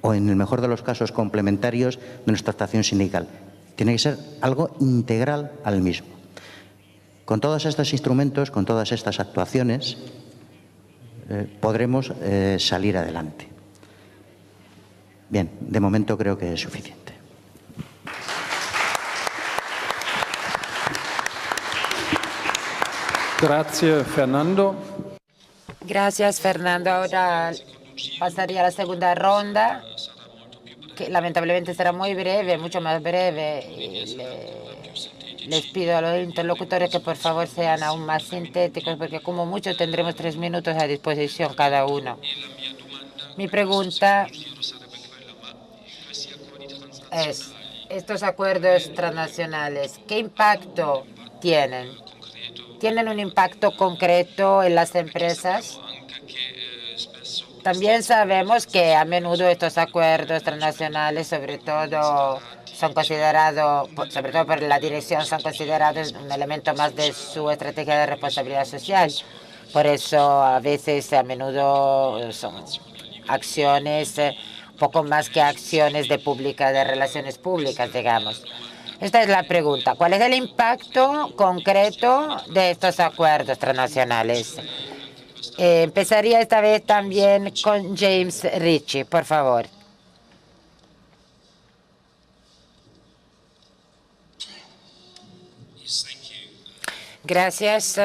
o, en el mejor de los casos, complementarios de nuestra actuación sindical. Tiene que ser algo integral al mismo. Con todos estos instrumentos, con todas estas actuaciones, podremos salir adelante. Bien, de momento creo que es suficiente. Gracias, Fernando. Gracias, Fernando. Ahora pasaría a la segunda ronda, que lamentablemente será muy breve, mucho más breve. Les pido a los interlocutores que por favor sean aún más sintéticos, porque como mucho tendremos 3 minutos a disposición cada uno. Mi pregunta es, estos acuerdos transnacionales, ¿qué impacto tienen? ¿Tienen un impacto concreto en las empresas? También sabemos que a menudo estos acuerdos transnacionales, sobre todo, son considerados, sobre todo por la dirección, son considerados un elemento más de su estrategia de responsabilidad social. Por eso, a veces, a menudo, son acciones, poco más que acciones de relaciones públicas, digamos. Esta es la pregunta. ¿Cuál es el impacto concreto de estos acuerdos transnacionales? Empezaría esta vez también con James Ritchie, por favor. Gracias.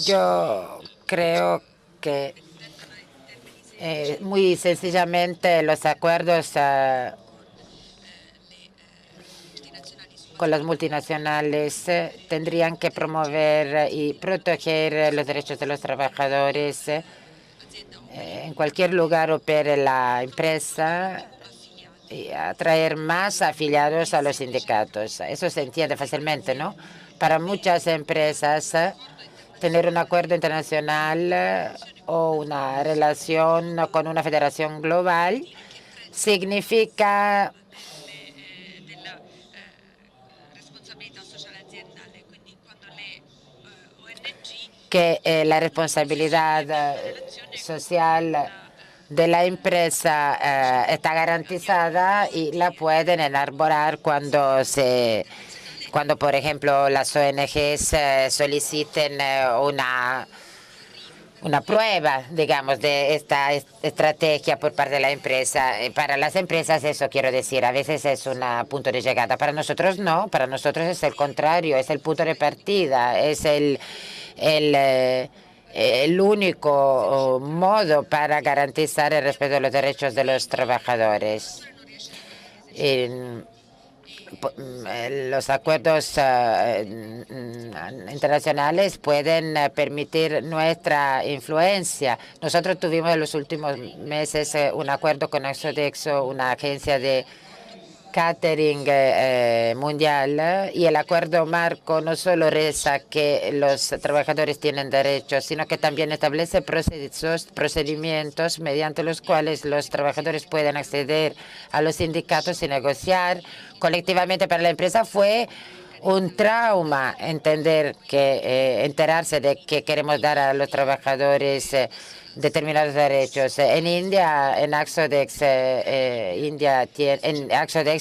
Yo creo que muy sencillamente los acuerdos con las multinacionales tendrían que promover y proteger los derechos de los trabajadores en cualquier lugar opere la empresa y atraer más afiliados a los sindicatos. Eso se entiende fácilmente, ¿no? Para muchas empresas, tener un acuerdo internacional o una relación con una federación global significa que la responsabilidad social de la empresa está garantizada y la pueden enarbolar cuando, por ejemplo, las ONGs soliciten una prueba, digamos, de esta estrategia por parte de la empresa. Para las empresas, eso quiero decir, a veces es un punto de llegada. Para nosotros no, para nosotros es el contrario, es el punto de partida, es el único modo para garantizar el respeto de los derechos de los trabajadores. Los acuerdos internacionales pueden permitir nuestra influencia. Nosotros tuvimos en los últimos meses un acuerdo con Sodexo, una agencia de catering mundial, y el acuerdo marco no solo reza que los trabajadores tienen derechos, sino que también establece procedimientos mediante los cuales los trabajadores pueden acceder a los sindicatos y negociar colectivamente para la empresa. Fue un trauma enterarse de que queremos dar a los trabajadores determinados derechos. En India, en Axodex,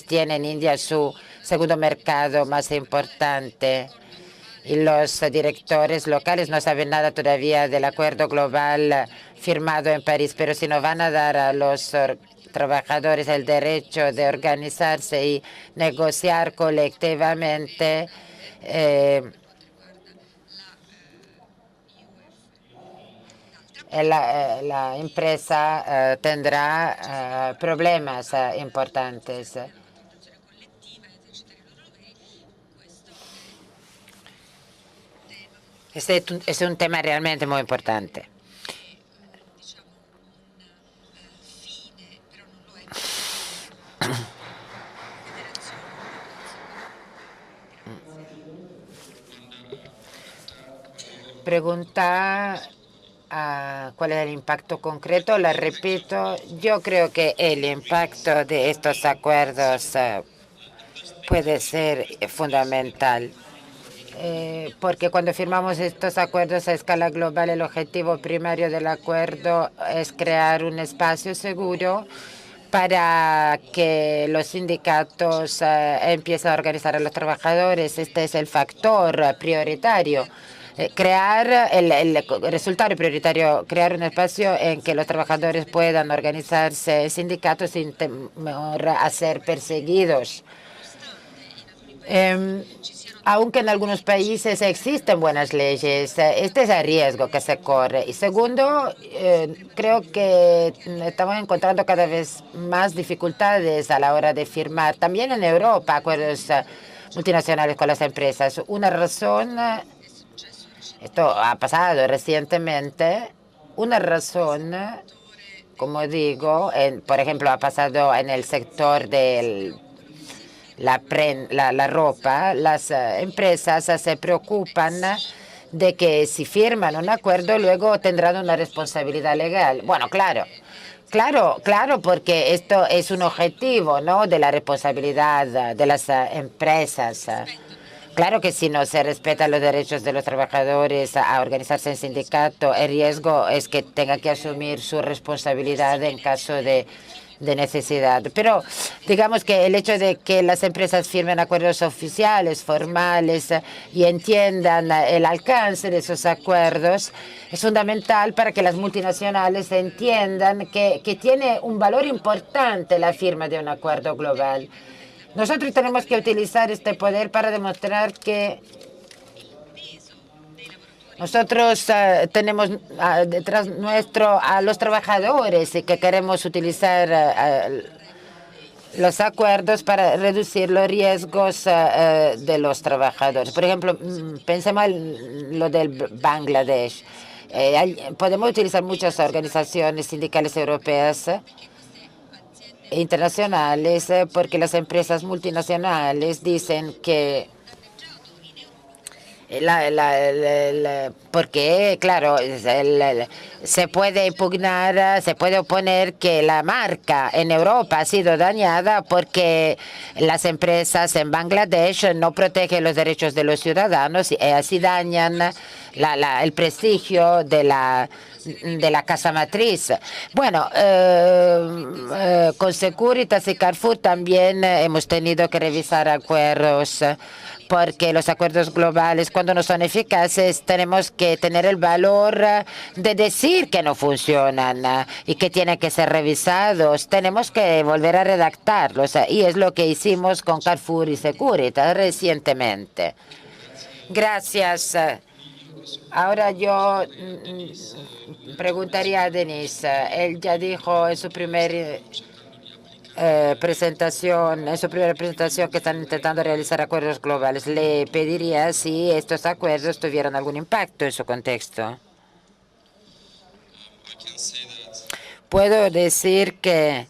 tiene en India su segundo mercado más importante, y los directores locales no saben nada todavía del acuerdo global firmado en París, pero si no van a dar a los trabajadores el derecho de organizarse y negociar colectivamente, la empresa tendrá problemas importantes. Este es un tema realmente muy importante. Pregunta cuál es el impacto concreto. La repito, yo creo que el impacto de estos acuerdos puede ser fundamental. Porque cuando firmamos estos acuerdos a escala global, el objetivo primario del acuerdo es crear un espacio seguro para que los sindicatos empiecen a organizar a los trabajadores. Este es el factor prioritario. Crear el resultado prioritario, crear un espacio en que los trabajadores puedan organizarse en sindicatos sin temor a ser perseguidos. Aunque en algunos países existen buenas leyes, este es el riesgo que se corre. Y segundo, creo que estamos encontrando cada vez más dificultades a la hora de firmar, también en Europa, acuerdos multinacionales con las empresas. Una razón, esto ha pasado recientemente, una razón, como digo, por ejemplo, ha pasado en el sector del la ropa. Las empresas se preocupan de que si firman un acuerdo luego tendrán una responsabilidad legal. Bueno, claro, porque esto es un objetivo, ¿no?, de la responsabilidad de las empresas. Claro que si no se respetan los derechos de los trabajadores a organizarse en sindicato, el riesgo es que tengan que asumir su responsabilidad en caso de necesidad. Pero digamos que el hecho de que las empresas firmen acuerdos oficiales, formales, y entiendan el alcance de esos acuerdos es fundamental para que las multinacionales entiendan que tiene un valor importante la firma de un acuerdo global. Nosotros tenemos que utilizar este poder para demostrar que nosotros tenemos detrás nuestro a los trabajadores y que queremos utilizar los acuerdos para reducir los riesgos de los trabajadores. Por ejemplo, pensemos en lo del Bangladesh. Podemos utilizar muchas organizaciones sindicales europeas e internacionales porque las empresas multinacionales dicen que porque, claro, se puede impugnar, se puede oponer que la marca en Europa ha sido dañada porque las empresas en Bangladesh no protegen los derechos de los ciudadanos y así dañan el prestigio de la casa matriz. Bueno, con Securitas y Carrefour también hemos tenido que revisar acuerdos, porque los acuerdos globales, cuando no son eficaces, tenemos que tener el valor de decir que no funcionan y que tienen que ser revisados. Tenemos que volver a redactarlos, y es lo que hicimos con Carrefour y Securitas recientemente. Gracias. Ahora yo preguntaría a Denis. Él ya dijo en su primera presentación que están intentando realizar acuerdos globales. Le pediría si estos acuerdos tuvieron algún impacto en su contexto. Puedo decir que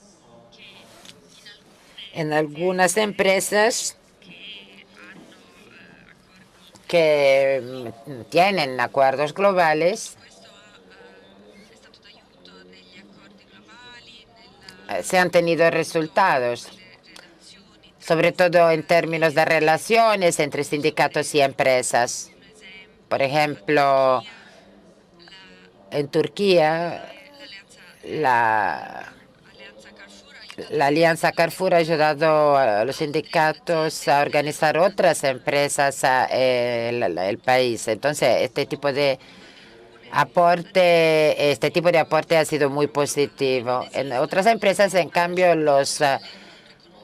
En algunas empresas que tienen acuerdos globales, se han tenido resultados, sobre todo en términos de relaciones entre sindicatos y empresas. Por ejemplo, en Turquía, la alianza Carrefour ha ayudado a los sindicatos a organizar otras empresas en el país. Entonces, este tipo de aporte ha sido muy positivo. En otras empresas, en cambio, los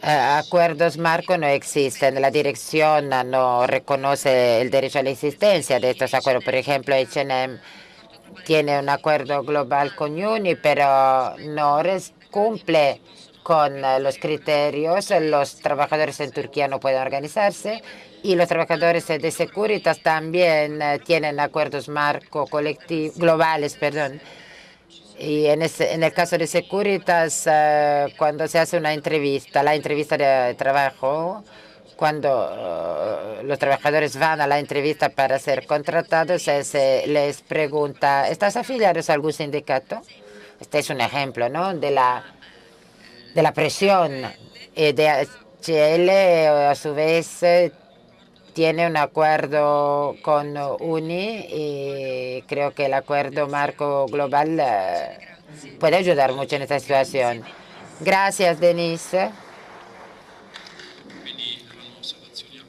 acuerdos marco no existen. La dirección no reconoce el derecho a la existencia de estos acuerdos. Por ejemplo, H&M tiene un acuerdo global con Uni, pero no cumple con los criterios. Los trabajadores en Turquía no pueden organizarse y los trabajadores de Securitas también tienen acuerdos marco globales, perdón. Y en el caso de Securitas, cuando se hace una entrevista, la entrevista de trabajo, cuando los trabajadores van a la entrevista para ser contratados, se les pregunta, ¿estás afiliados a algún sindicato? Este es un ejemplo, ¿no?, de la presión. DHL, a su vez, tiene un acuerdo con Uni y creo que el acuerdo marco global puede ayudar mucho en esta situación. Gracias, Denise.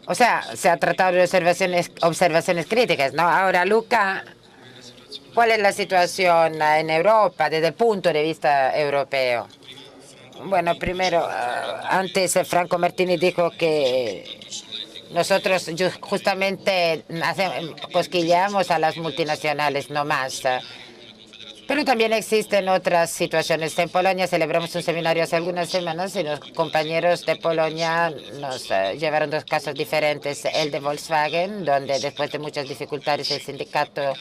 O sea, se ha tratado de observaciones críticas, ¿no? Ahora, Luca, ¿cuál es la situación en Europa desde el punto de vista europeo? Bueno, primero, antes Franco Martini dijo que nosotros justamente cosquilleamos a las multinacionales, no más. Pero también existen otras situaciones. En Polonia celebramos un seminario hace algunas semanas y los compañeros de Polonia nos llevaron dos casos diferentes. El de Volkswagen, donde después de muchas dificultades el sindicato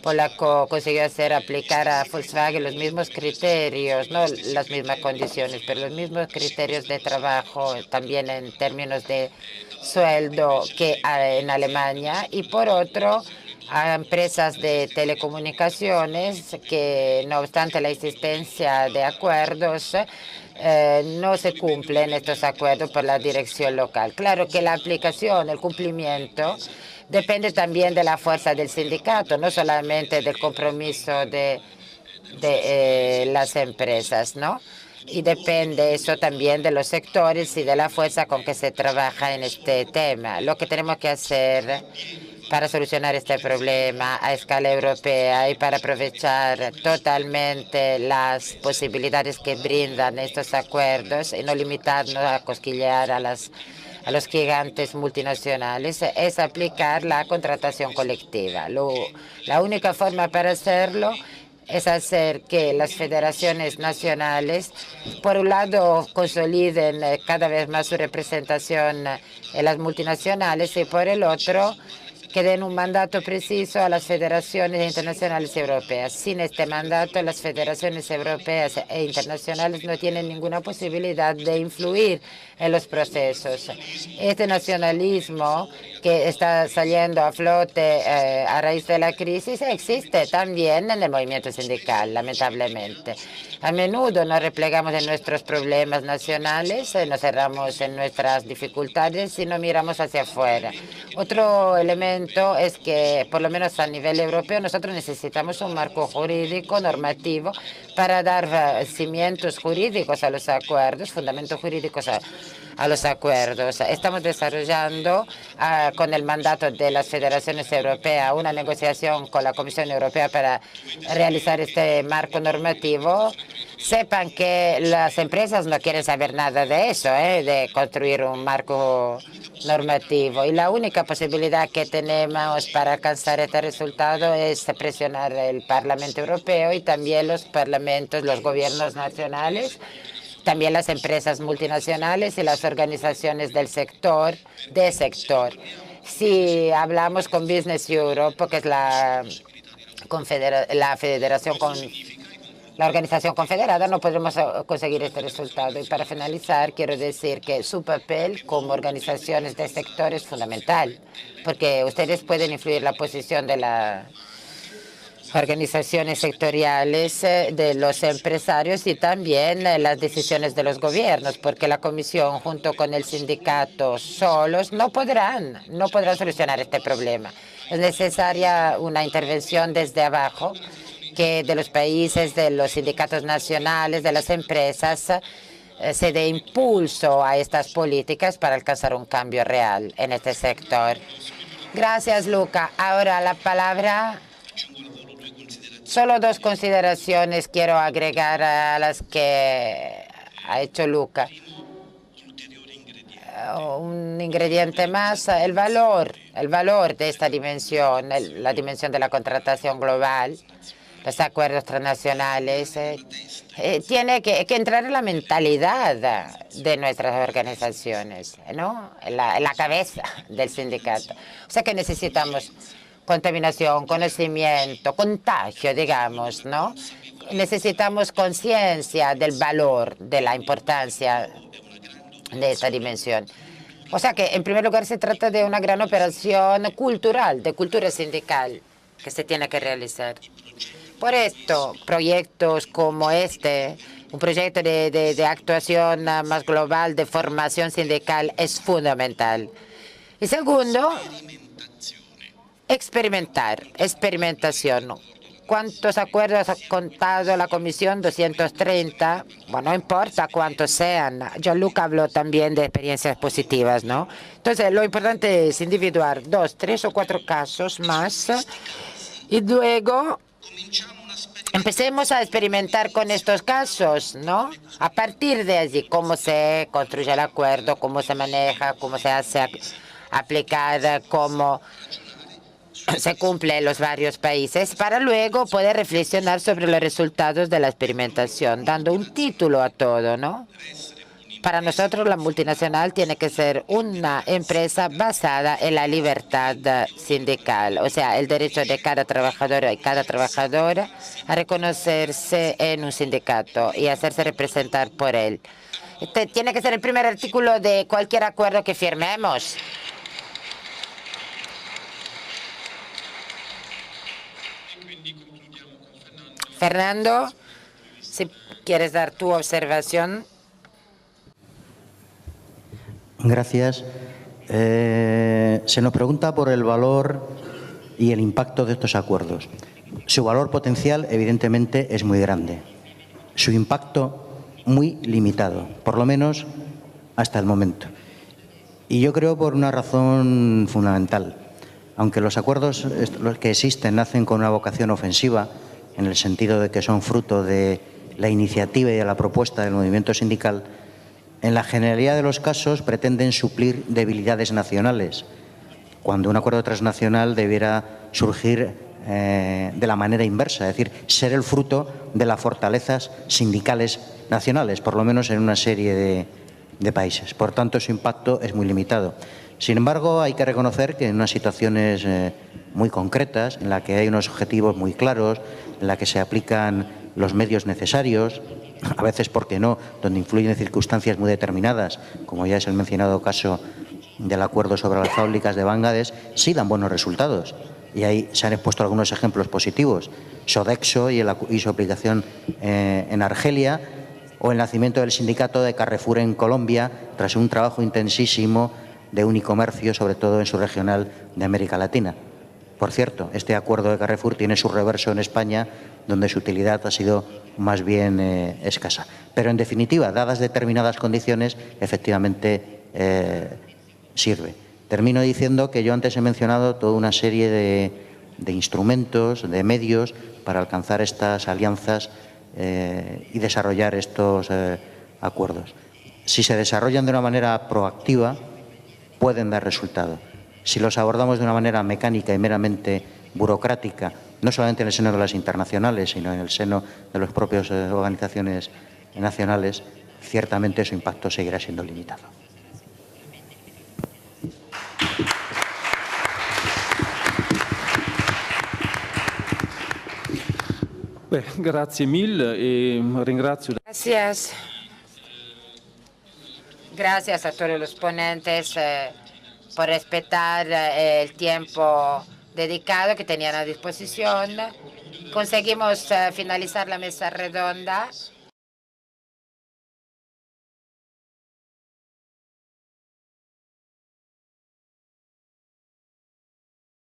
polaco consiguió hacer aplicar a Volkswagen los mismos criterios, no las mismas condiciones, pero los mismos criterios de trabajo, también en términos de sueldo que en Alemania. Y por otro, a empresas de telecomunicaciones que, no obstante la existencia de acuerdos, no se cumplen estos acuerdos por la dirección local. Claro que la aplicación, el cumplimiento, depende también de la fuerza del sindicato, no solamente del compromiso de las empresas, ¿no? Y depende eso también de los sectores y de la fuerza con que se trabaja en este tema. Lo que tenemos que hacer para solucionar este problema a escala europea y para aprovechar totalmente las posibilidades que brindan estos acuerdos y no limitarnos a cosquillear a los gigantes multinacionales, es aplicar la contratación colectiva. La única forma para hacerlo es hacer que las federaciones nacionales, por un lado, consoliden cada vez más su representación en las multinacionales y por el otro, que den un mandato preciso a las federaciones internacionales europeas. Sin este mandato, las federaciones europeas e internacionales no tienen ninguna posibilidad de influir en los procesos. Este nacionalismo que está saliendo a flote a raíz de la crisis existe también en el movimiento sindical, lamentablemente. A menudo nos replegamos en nuestros problemas nacionales, nos cerramos en nuestras dificultades y no miramos hacia afuera. Otro elemento es que, por lo menos a nivel europeo, nosotros necesitamos un marco jurídico normativo para dar cimientos jurídicos a los acuerdos, fundamentos jurídicos a los acuerdos. Estamos desarrollando con el mandato de las federaciones europeas una negociación con la Comisión Europea para realizar este marco normativo. Sepan que las empresas no quieren saber nada de eso, de construir un marco normativo. Y la única posibilidad que tenemos para alcanzar este resultado es presionar el Parlamento Europeo y también los parlamentos, los gobiernos nacionales, también las empresas multinacionales y las organizaciones del sector, Si hablamos con Business Europe, que es la federación la organización confederada no podremos conseguir este resultado. Y para finalizar, quiero decir que su papel como organizaciones de sector es fundamental, porque ustedes pueden influir la posición de las organizaciones sectoriales, de los empresarios y también las decisiones de los gobiernos, porque la Comisión junto con el sindicato solos no podrán solucionar este problema. Es necesaria una intervención desde abajo, que de los países, de los sindicatos nacionales, de las empresas, se dé impulso a estas políticas para alcanzar un cambio real en este sector. Gracias, Luca. Ahora la palabra. Solo 2 consideraciones quiero agregar a las que ha hecho Luca. Un ingrediente más, el valor de esta dimensión, la dimensión de la contratación global, los acuerdos transnacionales, tiene que entrar en la mentalidad de nuestras organizaciones, ¿no? En la cabeza del sindicato. O sea que necesitamos contaminación, conocimiento, contagio, digamos, ¿no? Necesitamos conciencia del valor, de la importancia de esta dimensión. O sea que, en primer lugar, se trata de una gran operación cultural, de cultura sindical, que se tiene que realizar. Por esto, proyectos como este, un proyecto de actuación más global, de formación sindical, es fundamental. Y segundo, experimentación. ¿Cuántos acuerdos ha contado la Comisión? 230. Bueno, no importa cuántos sean. Gianluca habló también de experiencias positivas, ¿no? Entonces, lo importante es individuar 2, 3 o 4 casos más y luego empecemos a experimentar con estos casos, ¿no? A partir de allí, cómo se construye el acuerdo, cómo se maneja, cómo se hace aplicar, cómo se cumple en los varios países, para luego poder reflexionar sobre los resultados de la experimentación, dando un título a todo, ¿no? Para nosotros, la multinacional tiene que ser una empresa basada en la libertad sindical, o sea, el derecho de cada trabajador y cada trabajadora a reconocerse en un sindicato y hacerse representar por él. Este tiene que ser el primer artículo de cualquier acuerdo que firmemos. Fernando, si quieres dar tu observación. Gracias. Se nos pregunta por el valor y el impacto de estos acuerdos. Su valor potencial, evidentemente, es muy grande. Su impacto, muy limitado, por lo menos hasta el momento. Y yo creo por una razón fundamental. Aunque los acuerdos los que existen nacen con una vocación ofensiva, en el sentido de que son fruto de la iniciativa y de la propuesta del movimiento sindical, en la generalidad de los casos pretenden suplir debilidades nacionales, cuando un acuerdo transnacional debiera surgir de la manera inversa, es decir, ser el fruto de las fortalezas sindicales nacionales, por lo menos en una serie de países. Por tanto, su impacto es muy limitado. Sin embargo, hay que reconocer que en unas situaciones muy concretas, en las que hay unos objetivos muy claros, en la que se aplican los medios necesarios, a veces, ¿por qué no?, donde influyen circunstancias muy determinadas, como ya es el mencionado caso del acuerdo sobre las fábricas de Bangladesh, sí dan buenos resultados. Y ahí se han expuesto algunos ejemplos positivos. Sodexo y su aplicación en Argelia, o el nacimiento del sindicato de Carrefour en Colombia, tras un trabajo intensísimo de Unicomercio, sobre todo en su regional de América Latina. Por cierto, este acuerdo de Carrefour tiene su reverso en España, donde su utilidad ha sido más bien escasa. Pero, en definitiva, dadas determinadas condiciones, efectivamente sirve. Termino diciendo que yo antes he mencionado toda una serie de instrumentos, de medios, para alcanzar estas alianzas y desarrollar estos acuerdos. Si se desarrollan de una manera proactiva, pueden dar resultado. Si los abordamos de una manera mecánica y meramente burocrática, no solamente en el seno de las internacionales, sino en el seno de las propias organizaciones nacionales, ciertamente su impacto seguirá siendo limitado. Grazie mille e ringrazio. Gracias. Gracias a todos los ponentes por respetar el tiempo dedicado que tenían a disposición. Conseguimos finalizar la mesa redonda